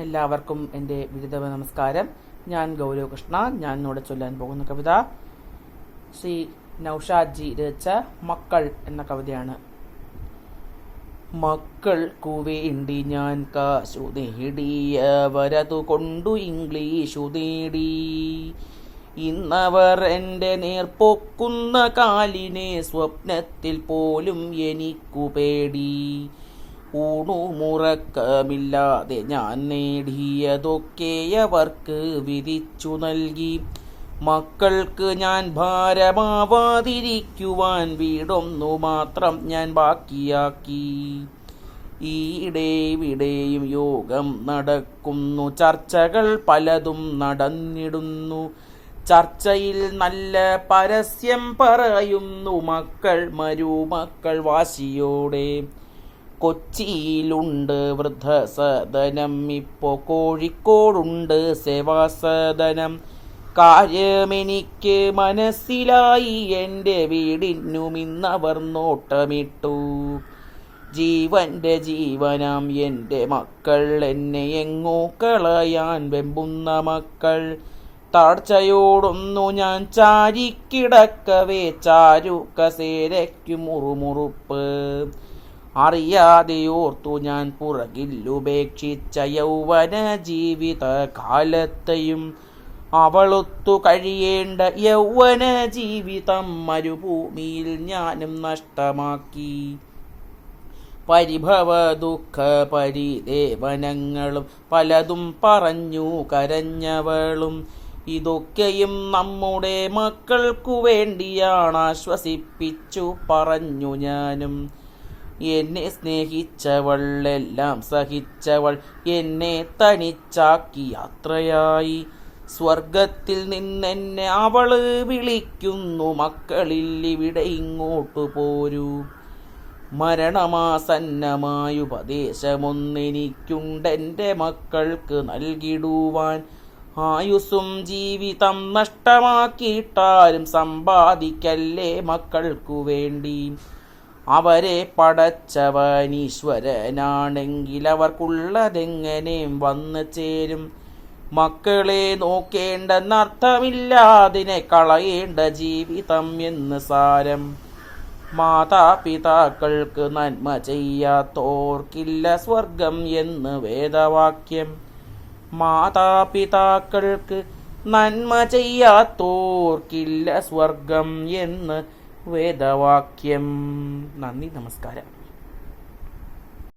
എല്ലാവർക്കും എൻ്റെ വിരുദ്ധ നമസ്കാരം. ഞാൻ ഗൗരവകൃഷ്ണ. ഞാൻ ഇന്നിവിടെ ചൊല്ലാൻ പോകുന്ന കവിത ശ്രീ നൗഷാദ്ജി രചിച്ച മക്കൾ എന്ന കവിതയാണ്. മക്കൾക്കു വേണ്ടി ഞാൻ കാശു നേടിയവരതു കൊണ്ടു ഇംഗ്ലീഷു നേടി. ഇന്നവർ എൻ്റെ നേർപ്പൊക്കുന്ന കാലിനെ സ്വപ്നത്തിൽ പോലും എനിക്കു പേടി. ഊണുമുറക്കമില്ലാതെ ഞാൻ നേടിയതൊക്കെയവർക്ക് വിധിച്ചു നൽകി. മക്കൾക്ക് ഞാൻ ഭാരമാവാതിരിക്കുവാൻ വീടൊന്നു മാത്രം ഞാൻ ബാക്കിയാക്കി. ഈയിടെവിടെയും യോഗം നടക്കുന്നു, ചർച്ചകൾ പലതും നടന്നിടുന്നു. ചർച്ചയിൽ നല്ല പരസ്യം പറയുന്നു മക്കൾ മരുമക്കൾ വാശിയോടെ. കൊച്ചിയിലുണ്ട് വൃദ്ധസദനം, ഇപ്പോ കോഴിക്കോടുണ്ട് സേവാസദനം. കാര്യമെനിക്ക് മനസ്സിലായി, എൻ്റെ വീടിനുമിന്നവർ നോട്ടമിട്ടു. ജീവന്റെ ജീവനാം എൻ്റെ മക്കൾ, എന്നെ എങ്ങോ കളയാൻ വെമ്പുന്ന മക്കൾ. താഴ്ചയോടൊന്നു ഞാൻ ചാരിക്കിടക്കവേ ചാരു കസേരയ്ക്കു മുറുമുറുപ്പ്. അറിയാതെയോർത്തു ഞാൻ പുറകിലുപേക്ഷിച്ച യൗവന ജീവിത കാലത്തെയും. അവളൊത്തു കഴിയേണ്ട യൗവന ജീവിതം മരുഭൂമിയിൽ ഞാനും നഷ്ടമാക്കി. പരിഭവ ദുഃഖ പരിദേവനങ്ങളും പലതും പറഞ്ഞു കരഞ്ഞവളും. ഇതൊക്കെയും നമ്മുടെ മക്കൾക്കു വേണ്ടിയാണ്, ആശ്വസിപ്പിച്ചു പറഞ്ഞു ഞാനും. എന്നെ സ്നേഹിച്ചവൾ, എല്ലാം സഹിച്ചവൾ, എന്നെ തനിച്ചാക്കി യാത്രയായി. സ്വർഗത്തിൽ നിന്നെന്നെ അവള് വിളിക്കുന്നു, മക്കളിൽ ഇവിടെ ഇങ്ങോട്ടു പോരൂ. മരണമാസന്നമായുപദേശമൊന്നെനിക്കുണ്ടെൻ്റെ മക്കൾക്ക് നൽകിടുവാൻ. ആയുസ്സും ജീവിതം നഷ്ടമാക്കിയിട്ടാലും സമ്പാദിക്കല്ലേ മക്കൾക്കു വേണ്ടി. അവരെ പടച്ചവനീശ്വരനാണെങ്കിൽ അവർക്കുള്ളതെങ്ങനെ വന്നു ചേരും. മക്കളെ നോക്കേണ്ടെന്നർത്ഥമില്ലാതിനെ കളയേണ്ട ജീവിതം എന്ന് സാരം. മാതാപിതാക്കൾക്ക് നന്മ ചെയ്യാത്തോർക്കില്ല സ്വർഗം എന്ന് വേദവാക്യം. മാതാപിതാക്കൾക്ക് നന്മ ചെയ്യാത്തോർക്കില്ല സ്വർഗം എന്ന് വേദവാക്യം. നന്ദി, നമസ്കാരം.